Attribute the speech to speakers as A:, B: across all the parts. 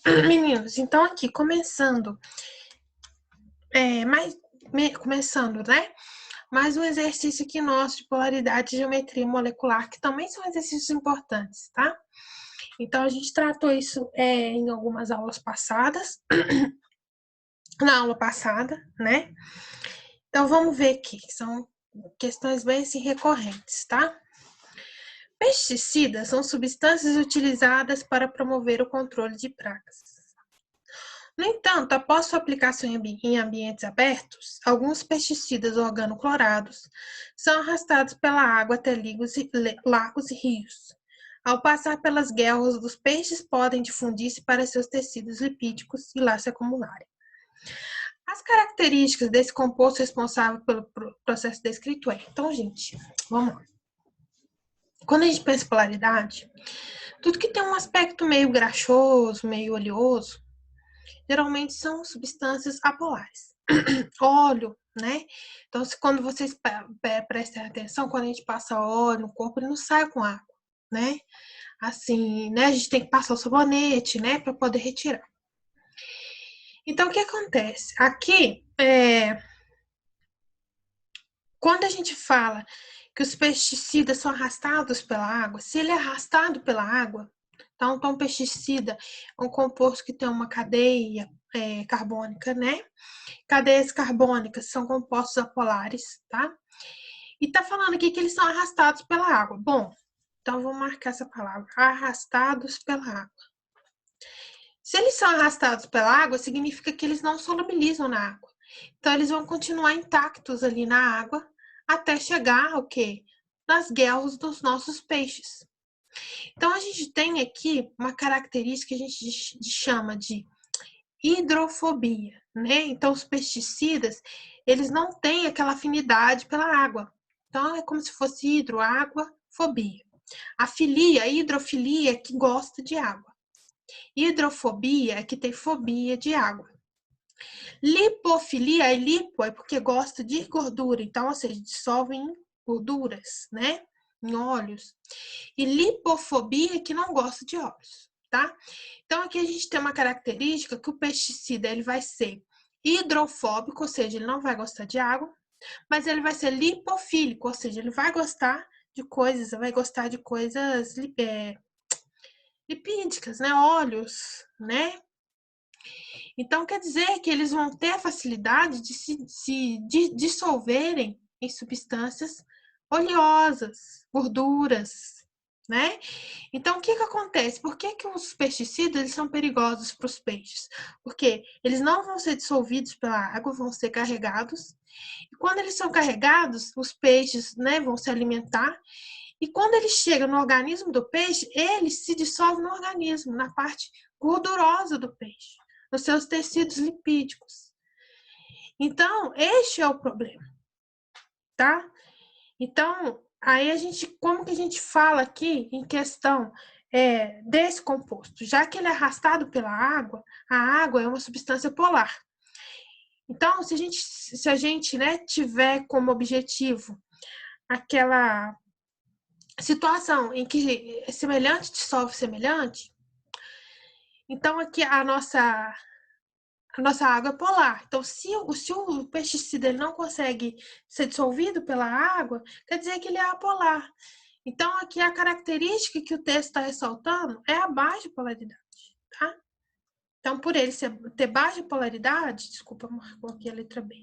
A: Meninos, então aqui, começando, né? Mais um exercício aqui nosso de polaridade e geometria molecular, que também são exercícios importantes, tá? Então, a gente tratou isso em algumas aulas passadas, na aula passada, né? Então, vamos ver aqui, que são questões bem assim, recorrentes, tá? Pesticidas são substâncias utilizadas para promover o controle de pragas. No entanto, após sua aplicação em ambientes abertos, alguns pesticidas organoclorados são arrastados pela água até lagos e rios. Ao passar pelas guelras dos peixes, podem difundir-se para seus tecidos lipídicos e lá se acumularem. As características desse composto responsável pelo processo descrito é... Então, gente, vamos lá. Quando a gente pensa em polaridade, tudo que tem um aspecto meio graxoso, meio oleoso, geralmente são substâncias apolares. Óleo, né? Então, quando vocês prestem atenção, quando a gente passa óleo no corpo, ele não sai com água, né? Assim, né? A gente tem que passar o sabonete, né? Para poder retirar. Então, o que acontece? Aqui, quando a gente fala que os pesticidas são arrastados pela água, se ele é arrastado pela água, então o pesticida é um composto que tem uma cadeia carbônica, né? Cadeias carbônicas são compostos apolares, tá? E tá falando aqui que eles são arrastados pela água. Bom, então vou marcar essa palavra, arrastados pela água. Se eles são arrastados pela água, significa que eles não solubilizam na água. Então, eles vão continuar intactos ali na água até chegar ao quê? Nas guelras dos nossos peixes. Então, a gente tem aqui uma característica que a gente chama de hidrofobia, né? Então, os pesticidas, eles não têm aquela afinidade pela água. Então, é como se fosse hidro, água, fobia. A filia, a hidrofilia é que gosta de água. Hidrofobia é que tem fobia de água. Lipofilia, lipo é porque gosta de gordura, então, ou seja, dissolve em gorduras, né? Em óleos. E lipofobia é que não gosta de óleos, tá? Então, aqui a gente tem uma característica que o pesticida ele vai ser hidrofóbico, ou seja, ele não vai gostar de água, mas ele vai ser lipofílico, ou seja, ele vai gostar de coisas, lipídicas, né? Óleos, né? Então, quer dizer que eles vão ter a facilidade de se dissolverem em substâncias oleosas, gorduras, né? Então, o que acontece? Por que os pesticidas eles são perigosos para os peixes? Porque eles não vão ser dissolvidos pela água, vão ser carregados. E quando eles são carregados, os peixes, né, vão se alimentar. E quando eles chegam no organismo do peixe, eles se dissolvem no organismo, na parte gordurosa do peixe, nos seus tecidos lipídicos. Então, este é o problema, tá? Então, aí como que a gente fala aqui em questão desse composto? Já que ele é arrastado pela água, a água é uma substância polar. Então, se a gente né, tiver como objetivo aquela situação em que semelhante dissolve semelhante, então aqui a nossa água é polar. Então, se o pesticida ele não consegue ser dissolvido pela água, quer dizer que ele é apolar. Então, aqui a característica que o texto está ressaltando é a baixa polaridade, tá? Então, por ele ter baixa polaridade, desculpa, marcou aqui a letra B.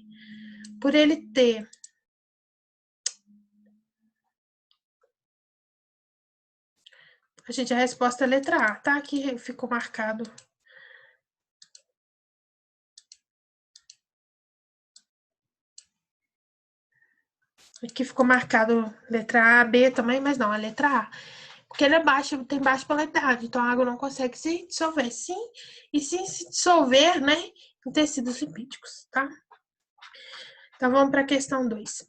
A: Por ele ter a resposta é a letra A, tá? Aqui ficou marcado. Aqui ficou marcado letra A, B também, mas não, a letra A. Porque ele é baixo, tem baixa polaridade, então a água não consegue se dissolver. Sim, e sim se dissolver, né, em tecidos lipídicos, tá? Então vamos para a questão 2.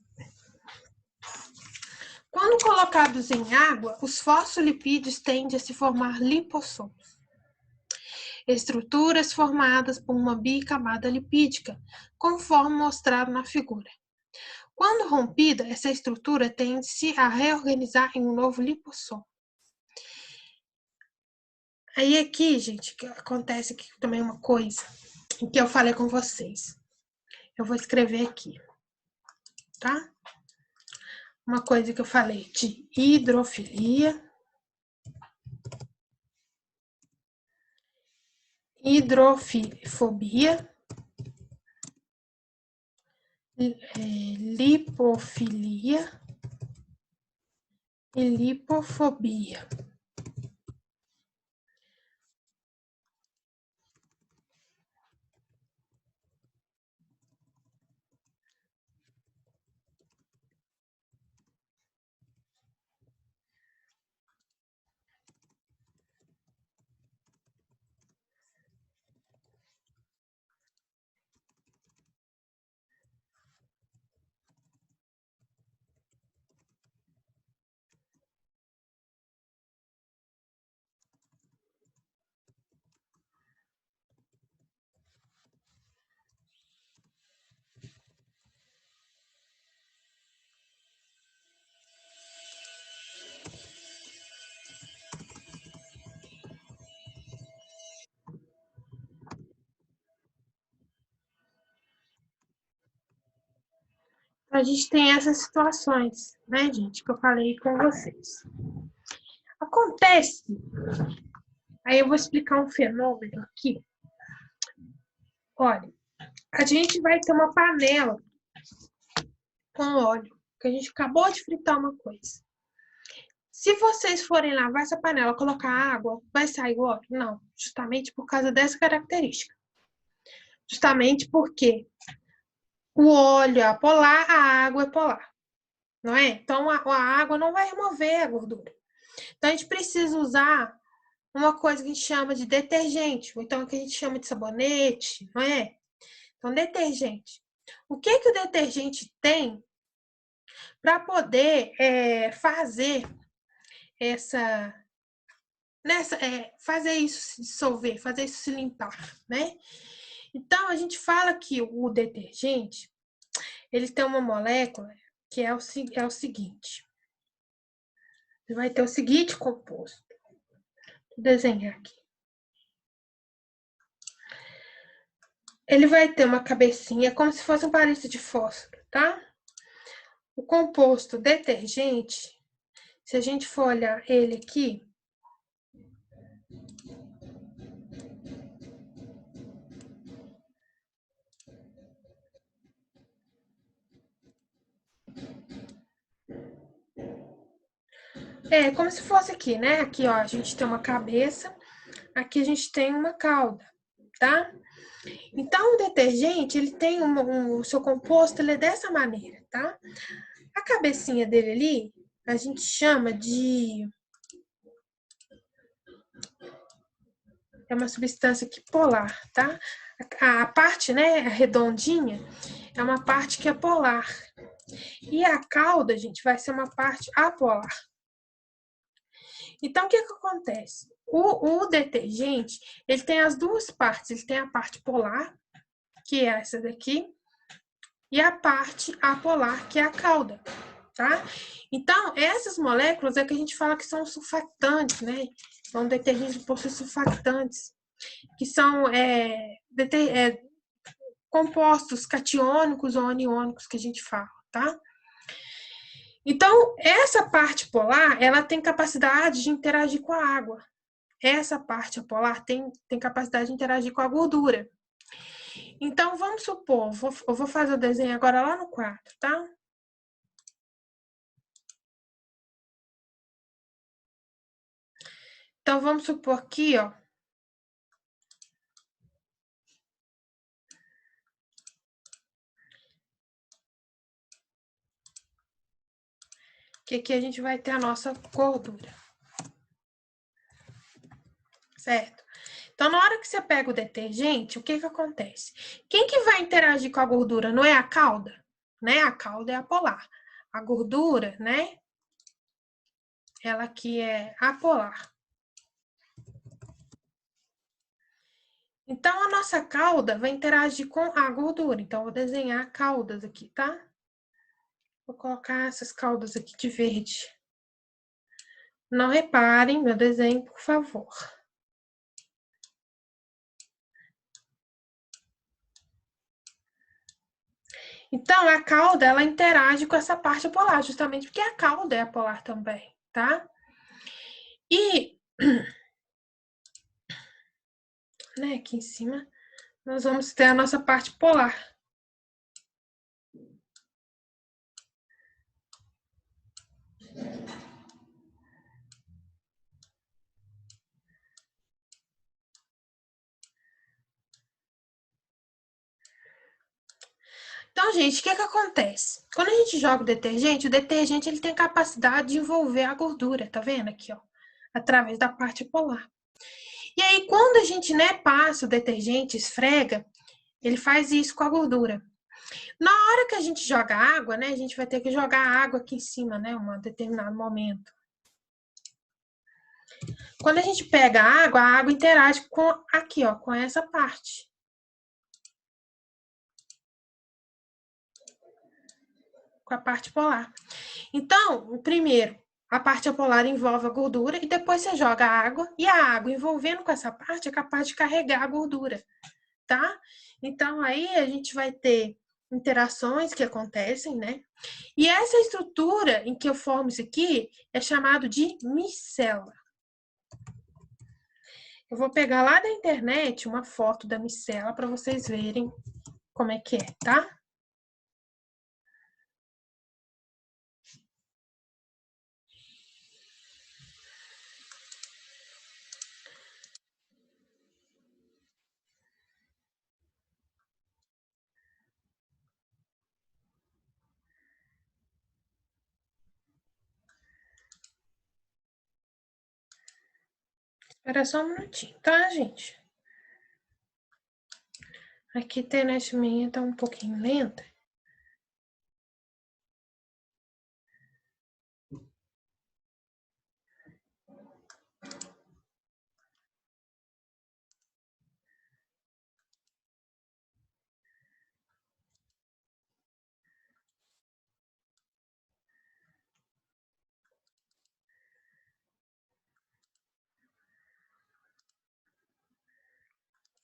A: Quando colocados em água, os fosfolipídios tendem a se formar lipossomos, estruturas formadas por uma bicamada lipídica, conforme mostrado na figura. Quando rompida, essa estrutura tende-se a reorganizar em um novo lipossomo. Aí aqui, gente, que acontece aqui também uma coisa que eu falei com vocês. Eu vou escrever aqui, tá? Uma coisa que eu falei de hidrofilia, hidrofobia, lipofilia e lipofobia. A gente tem essas situações, né, gente, que eu falei com vocês. Acontece, aí eu vou explicar um fenômeno aqui. Olha, a gente vai ter uma panela com óleo, que a gente acabou de fritar uma coisa. Se vocês forem lavar essa panela, colocar água, vai sair o óleo? Não, justamente por causa dessa característica. Justamente porque o óleo é polar, a água é polar, não é? Então a água não vai remover a gordura. Então a gente precisa usar uma coisa que a gente chama de detergente, ou então que a gente chama de sabonete, não é? Então, detergente. O que que o detergente tem para poder fazer essa fazer isso se dissolver, fazer isso se limpar, né? Então a gente fala que o detergente ele tem uma molécula que é o seguinte, ele vai ter o seguinte composto. Vou desenhar aqui. Ele vai ter uma cabecinha como se fosse um palito de fósforo, tá? O composto detergente, se a gente for olhar ele aqui, é como se fosse aqui, né? Aqui, ó, a gente tem uma cabeça, aqui a gente tem uma cauda, tá? Então, o detergente, ele tem o seu composto, ele é dessa maneira, tá? A cabecinha dele ali, a gente chama de... É uma substância aqui polar, tá? A parte, né, a redondinha, é uma parte que é polar. E a cauda, gente, vai ser uma parte apolar. Então, o que que acontece? O detergente, ele tem as duas partes. Ele tem a parte polar, que é essa daqui, e a parte apolar, que é a cauda, tá? Então, essas moléculas é que a gente fala que são surfactantes, né? Então, o detergente possui surfactantes, que são compostos catiônicos ou aniônicos que a gente fala, tá? Então, essa parte polar, ela tem capacidade de interagir com a água. Essa parte polar tem capacidade de interagir com a gordura. Então, vamos supor, eu vou fazer o desenho agora lá no quadro, tá? Então, vamos supor aqui, ó. Que aqui a gente vai ter a nossa gordura. Certo? Então, na hora que você pega o detergente, o que que acontece? Quem que vai interagir com a gordura? Não é a cauda? Né? A cauda é a polar. A gordura, né? Ela aqui é apolar. Então, a nossa cauda vai interagir com a gordura. Então, eu vou desenhar caudas aqui, tá? Vou colocar essas caudas aqui de verde. Não reparem meu desenho, por favor. Então, a cauda, ela interage com essa parte apolar, justamente porque a cauda é apolar também, tá? E, né, aqui em cima, nós vamos ter a nossa parte polar. Então, gente, o que que acontece? Quando a gente joga o detergente ele tem a capacidade de envolver a gordura, tá vendo aqui, ó? Através da parte polar. E aí, quando a gente, né, passa o detergente, esfrega, ele faz isso com a gordura. Na hora que a gente joga água, né, a gente vai ter que jogar água aqui em cima, né, um determinado momento. Quando a gente pega a água interage com aqui, ó, com essa parte. Com a parte polar. Então, o primeiro, a parte polar envolve a gordura e depois você joga a água e a água envolvendo com essa parte é capaz de carregar a gordura, tá? Então aí a gente vai ter interações que acontecem, né? E essa estrutura em que eu formo isso aqui é chamado de micela. Eu vou pegar lá da internet uma foto da micela para vocês verem como é que é, tá? Espera só um minutinho, tá, gente? Aqui a internet minha tá um pouquinho lenta.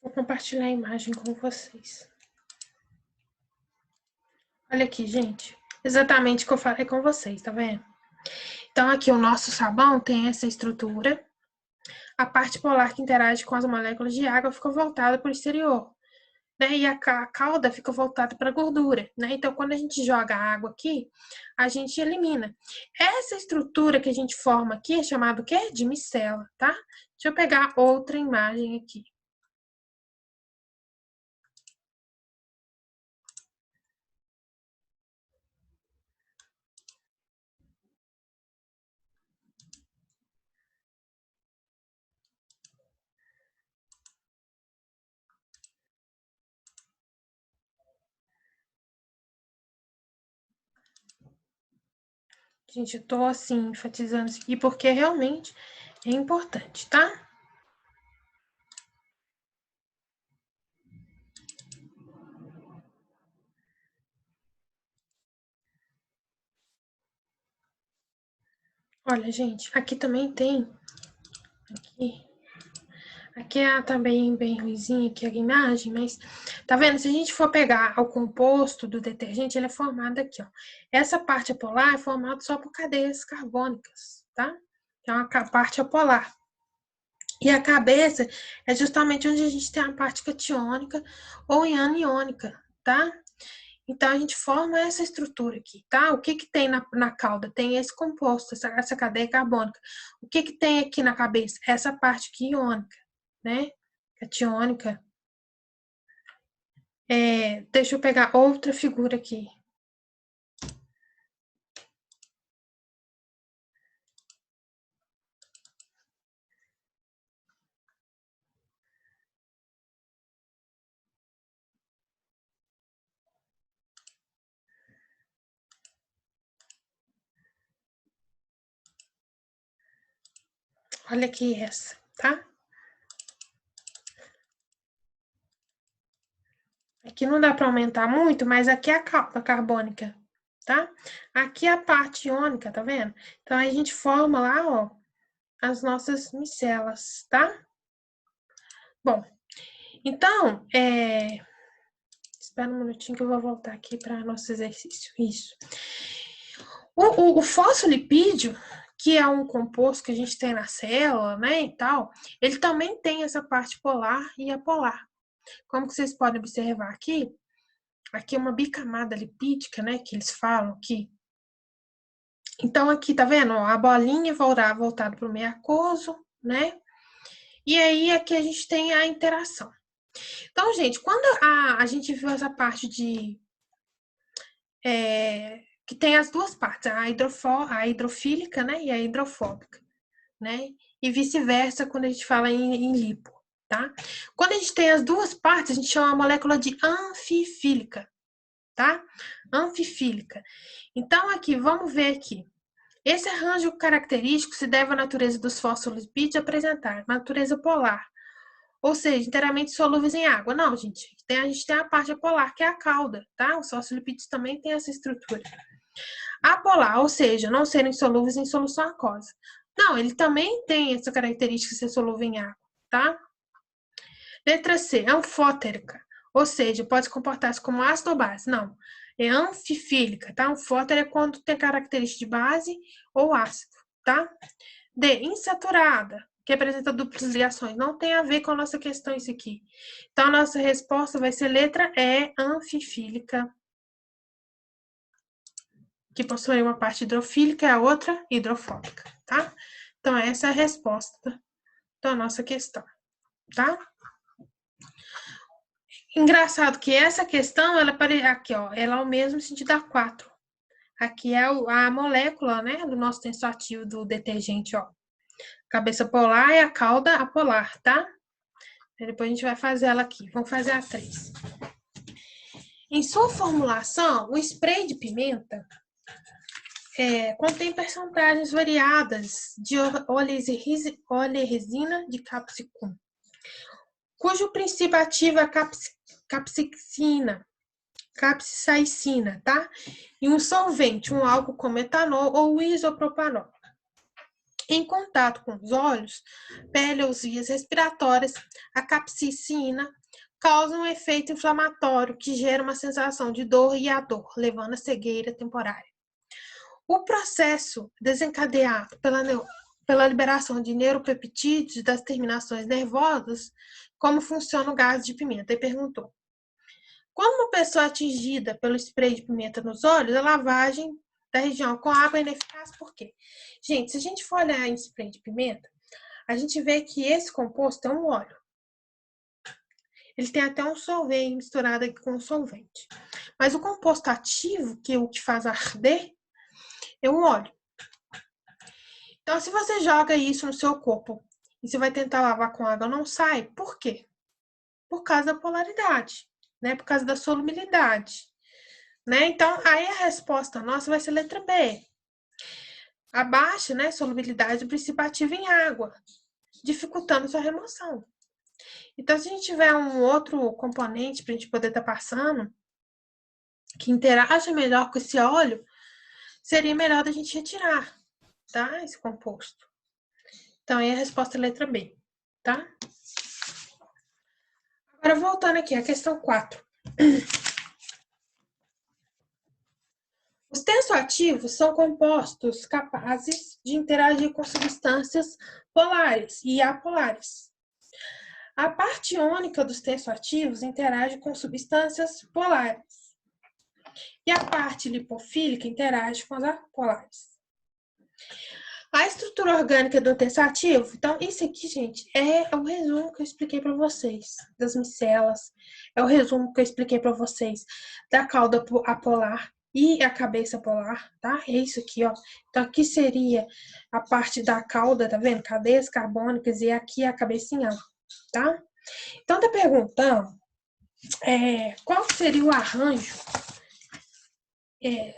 A: Vou compartilhar a imagem com vocês. Olha aqui, gente. Exatamente o que eu falei com vocês, tá vendo? Então, aqui o nosso sabão tem essa estrutura. A parte polar que interage com as moléculas de água fica voltada para o exterior, né? E a cauda fica voltada para a gordura, né? Então, quando a gente joga água aqui, a gente elimina. Essa estrutura que a gente forma aqui é chamada o quê? De micela, tá? Deixa eu pegar outra imagem aqui. Gente, eu tô assim, enfatizando isso aqui porque realmente é importante, tá? Olha, gente, aqui também tem. Aqui, aqui tá bem ruizinha aqui a imagem, mas tá vendo? Se a gente for pegar o composto do detergente, ele é formado aqui, ó. Essa parte apolar é formada só por cadeias carbônicas, tá? Que é uma parte apolar. E a cabeça é justamente onde a gente tem a parte catiônica ou aniônica, tá? Então, a gente forma essa estrutura aqui, tá? O que que tem na cauda? Tem esse composto, essa cadeia carbônica. O que que tem aqui na cabeça? Essa parte aqui iônica, né? Catiônica. Deixa eu pegar outra figura aqui. Olha aqui essa, tá? Aqui não dá para aumentar muito, mas aqui é a cauda carbônica, tá? Aqui é a parte iônica, tá vendo? Então, aí a gente forma lá, ó, as nossas micelas, tá? Bom, então, Espera um minutinho que eu vou voltar aqui para nosso exercício. Isso. O fosfolipídio, que é um composto que a gente tem na célula, né, e tal, ele também tem essa parte polar e apolar. Como que vocês podem observar aqui, aqui é uma bicamada lipídica, né, que eles falam aqui. Então, aqui, tá vendo? A bolinha voltada para o meio aquoso, né? E aí, aqui a gente tem a interação. Então, gente, quando a gente viu essa parte de... que tem as duas partes, a hidrofílica, né? E a hidrofóbica, né? E vice-versa quando a gente fala em lipo, tá? Quando a gente tem as duas partes, a gente chama a molécula de anfifílica, tá? Anfifílica. Então, aqui, vamos ver aqui. Esse arranjo característico se deve à natureza dos fosfolipídios apresentar natureza polar, ou seja, inteiramente solúveis em água. Não, gente, a gente tem a parte polar, que é a cauda, tá? Os fosfolipídios também têm essa estrutura. Apolar, ou seja, não serem solúveis em solução aquosa. Não, ele também tem essa característica de ser solúvel em água, tá? Letra C, anfóterica, ou seja, pode comportar-se como ácido ou base. Não, é anfifílica, tá? Anfótera é quando tem característica de base ou ácido, tá? D, insaturada, que apresenta duplas ligações. Não tem a ver com a nossa questão isso aqui. Então, a nossa resposta vai ser letra E, anfifílica, que possui uma parte hidrofílica e a outra hidrofóbica, tá? Então, essa é a resposta da nossa questão, tá? Engraçado que essa questão, ela aqui, ó, ela é o mesmo sentido da 4. Aqui é a molécula, né, do nosso tensoativo do detergente, ó. Cabeça polar e a cauda apolar, tá? E depois a gente vai fazer ela aqui. Vamos fazer a 3. Em sua formulação, o spray de pimenta contém percentagens variadas de oleoresina de capsicum, cujo princípio ativo é a capsaicina, tá? E um solvente, um álcool como etanol ou isopropanol. Em contato com os olhos, pele ou vias respiratórias, a capsaicina causa um efeito inflamatório que gera uma sensação de dor e ardor, levando à cegueira temporária. O processo desencadeado pela liberação de neuropeptídeos das terminações nervosas, como funciona o gás de pimenta? Ele perguntou. Quando uma pessoa é atingida pelo spray de pimenta nos olhos, a lavagem da região com água é ineficaz. Por quê? Gente, se a gente for olhar em spray de pimenta, a gente vê que esse composto é um óleo. Ele tem até um solvente misturado aqui com um solvente. Mas o composto ativo, que é o que faz arder, é um óleo. Então, se você joga isso no seu corpo e você vai tentar lavar com água, não sai. Por quê? Por causa da polaridade, né? Por causa da solubilidade, né? Então, aí a resposta nossa vai ser letra B. A baixa, né, solubilidade do princípio ativo em água, dificultando sua remoção. Então, se a gente tiver um outro componente para a gente poder estar passando, que interaja melhor com esse óleo, seria melhor da gente retirar, tá? Esse composto. Então, aí a resposta é letra B, tá? Agora, voltando aqui, a questão 4. Os tensoativos são compostos capazes de interagir com substâncias polares e apolares. A parte iônica dos tensoativos interage com substâncias polares. E a parte lipofílica interage com as apolares. A estrutura orgânica do tensoativo, então isso aqui, gente, é o resumo que eu expliquei para vocês das micelas, é o resumo que eu expliquei para vocês da cauda apolar e a cabeça polar, tá? É isso aqui, ó. Então aqui seria a parte da cauda, tá vendo? Cadeias carbônicas e aqui a cabecinha, tá? Então tá perguntando qual seria o arranjo?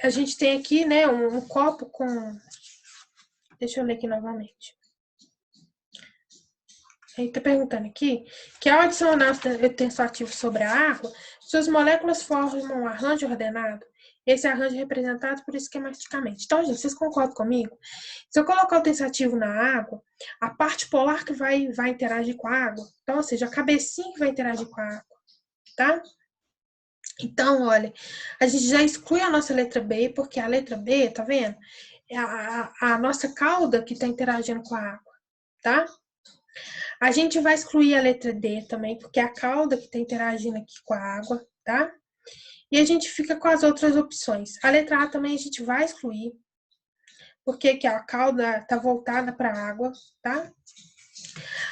A: A gente tem aqui, né, um copo com... Deixa eu ler aqui novamente. Ele está perguntando aqui que ao adicionar o tensoativo sobre a água, suas moléculas formam um arranjo ordenado. Esse arranjo é representado por esquematicamente. Então, gente, vocês concordam comigo? Se eu colocar o tensoativo na água, a parte polar que vai interagir com a água, então, ou seja, a cabecinha que vai interagir com a água, tá? Então, olha, a gente já exclui a nossa letra B, porque a letra B, tá vendo? É a nossa cauda que está interagindo com a água, tá? A gente vai excluir a letra D também, porque é a cauda que está interagindo aqui com a água, tá? E a gente fica com as outras opções. A letra A também a gente vai excluir, porque aqui, ó, a cauda está voltada para a água, tá?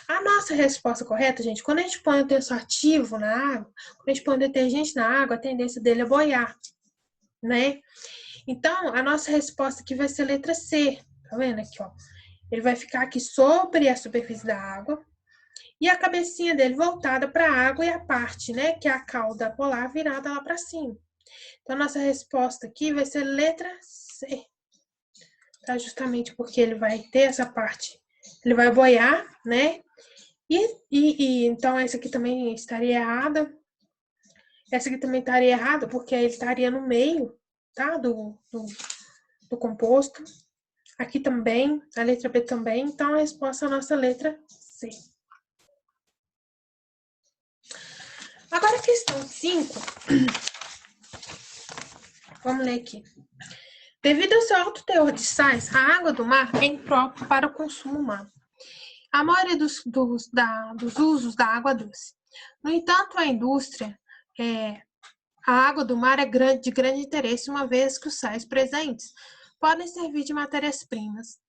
A: A nossa resposta correta, gente, quando a gente põe o terço ativo na água, quando a gente põe o detergente na água, a tendência dele é boiar, né? Então, a nossa resposta aqui vai ser a letra C, tá vendo aqui, ó? Ele vai ficar aqui sobre a superfície da água e a cabecinha dele voltada para a água e a parte, né, que é a cauda polar virada lá para cima. Então, a nossa resposta aqui vai ser letra C, tá? Justamente porque ele vai ter essa parte, ele vai boiar, né? Então, essa aqui também estaria errada. Essa aqui também estaria errada, porque ele estaria no meio, tá? Do composto. Aqui também, a letra B também. Então, a resposta é a nossa letra C. Agora, a questão 5. Vamos ler aqui. Devido ao seu alto teor de sais, a água do mar é imprópria para o consumo humano. A maioria dos usos da água doce. No entanto, a indústria, a água do mar é de grande interesse, uma vez que os sais presentes podem servir de matérias-primas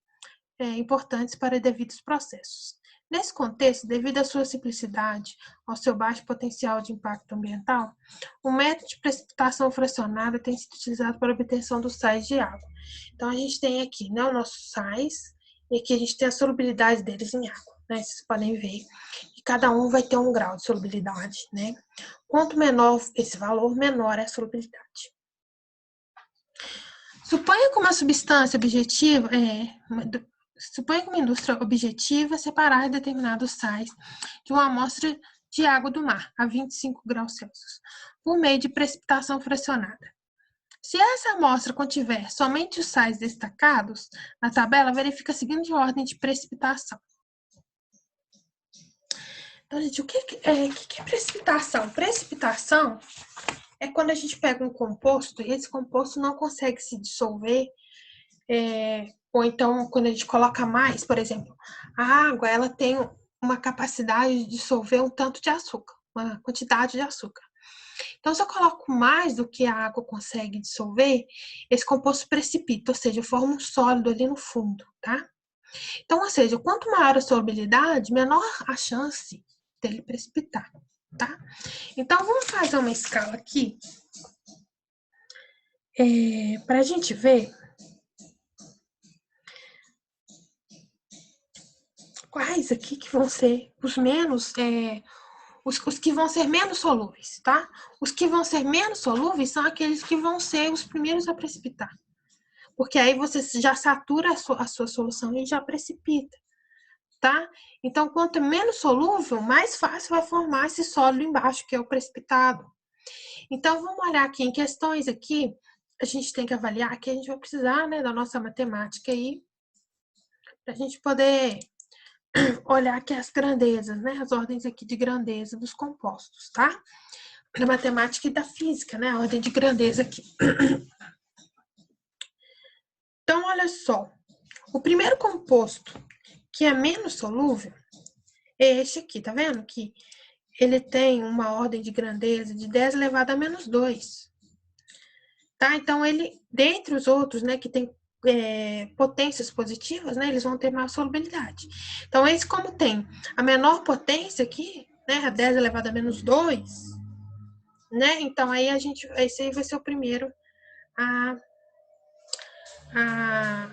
A: importantes para devidos processos. Nesse contexto, devido à sua simplicidade, ao seu baixo potencial de impacto ambiental, o método de precipitação fracionada tem sido utilizado para a obtenção dos sais de água. Então, a gente tem aqui, né, os nossos sais, e aqui a gente tem a solubilidade deles em água, né? Vocês podem ver que cada um vai ter um grau de solubilidade, né? Quanto menor esse valor, menor é a solubilidade. Suponha que uma substância objetiva Suponha que uma indústria objetiva separar determinados sais de uma amostra de água do mar a 25 graus Celsius por meio de precipitação fracionada. Se essa amostra contiver somente os sais destacados, na tabela verifica a seguinte ordem de precipitação. Então, gente, o que é precipitação? Precipitação é quando a gente pega um composto e esse composto não consegue se dissolver, ou então quando a gente coloca mais, por exemplo, a água ela tem uma capacidade de dissolver um tanto de açúcar, uma quantidade de açúcar. Então, se eu coloco mais do que a água consegue dissolver, esse composto precipita, ou seja, forma um sólido ali no fundo, tá? Então, ou seja, quanto maior a solubilidade, menor a chance dele precipitar, tá? Então, vamos fazer uma escala aqui, para a gente ver quais aqui que vão ser os menos, os que vão ser menos solúveis, tá? Os que vão ser menos solúveis são aqueles que vão ser os primeiros a precipitar. Porque aí você já satura a sua solução e já precipita, tá? Então, quanto menos solúvel, mais fácil vai formar esse sólido embaixo, que é o precipitado. Então, vamos olhar aqui em questões aqui, a gente tem que avaliar que a gente vai precisar, né, da nossa matemática aí, para a gente poder olhar aqui as grandezas, né, as ordens aqui de grandeza dos compostos, tá? Da matemática e da física, né, a ordem de grandeza aqui. Então, olha só, o primeiro composto que é menos solúvel é este aqui, tá vendo? Que ele tem uma ordem de grandeza de 10 elevado a menos 2. Tá? Então, ele, dentre os outros, né, que tem potências positivas, né, eles vão ter maior solubilidade. Então, esse como tem a menor potência aqui, né, a 10 elevado a menos 2, né, então aí esse aí vai ser o primeiro a, a,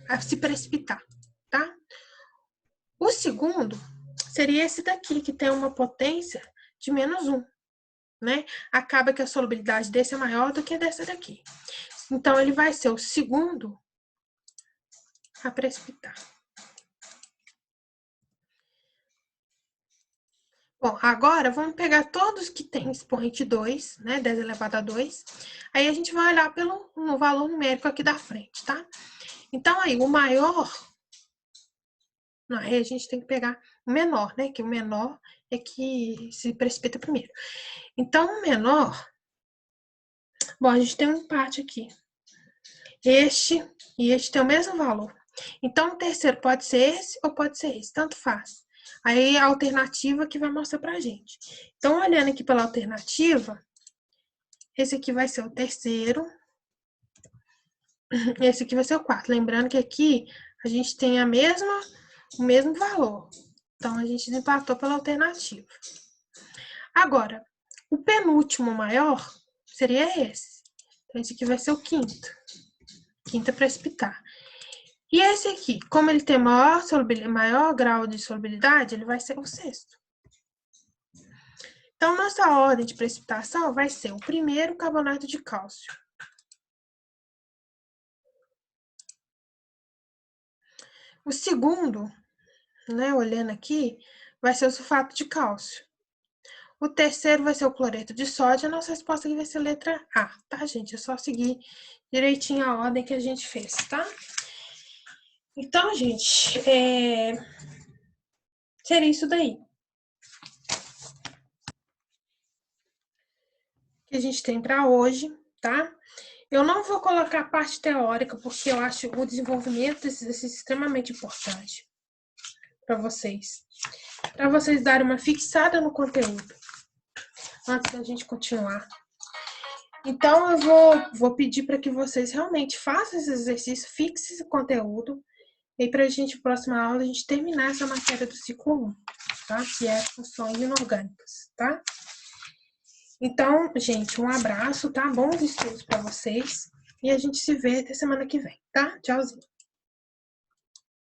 A: a se precipitar, tá? O segundo seria esse daqui, que tem uma potência de menos 1, né? Acaba que a solubilidade desse é maior do que dessa daqui. Então, ele vai ser o segundo a precipitar. Bom, agora vamos pegar todos que têm expoente 2, né? 10 elevado a 2. Aí a gente vai olhar no valor numérico aqui da frente, tá? Então, aí, o maior... Não, aí a gente tem que pegar o menor, né? Que o menor é que se precipita primeiro. Então, o menor Bom, a gente tem um empate aqui. Este e este tem o mesmo valor. Então, o terceiro pode ser esse ou pode ser esse, tanto faz. Aí, a alternativa que vai mostrar pra gente. Então, olhando aqui pela alternativa, esse aqui vai ser o terceiro, esse aqui vai ser o quarto. Lembrando que aqui a gente tem o mesmo valor. Então, a gente desempatou pela alternativa. Agora, o penúltimo maior seria esse. Então, esse aqui vai ser o quinto. Quinta precipitar. E esse aqui, como ele tem maior grau de solubilidade, ele vai ser o sexto. Então, nossa ordem de precipitação vai ser o primeiro carbonato de cálcio. O segundo, né, olhando aqui, vai ser o sulfato de cálcio. O terceiro vai ser o cloreto de sódio. A nossa resposta aqui vai ser a letra A, tá, gente? É só seguir direitinho a ordem que a gente fez, tá? Então, gente, seria isso daí que a gente tem para hoje, tá? Eu não vou colocar a parte teórica, porque eu acho o desenvolvimento desse exercício extremamente importante para vocês darem uma fixada no conteúdo, antes da gente continuar. Então, eu vou pedir para que vocês realmente façam esse exercício, fixem esse conteúdo, e para a gente, próxima aula, a gente terminar essa matéria do ciclo 1, tá? Que é funções inorgânicas, tá? Então, gente, um abraço, tá? Bons estudos para vocês. E a gente se vê até semana que vem, tá? Tchauzinho.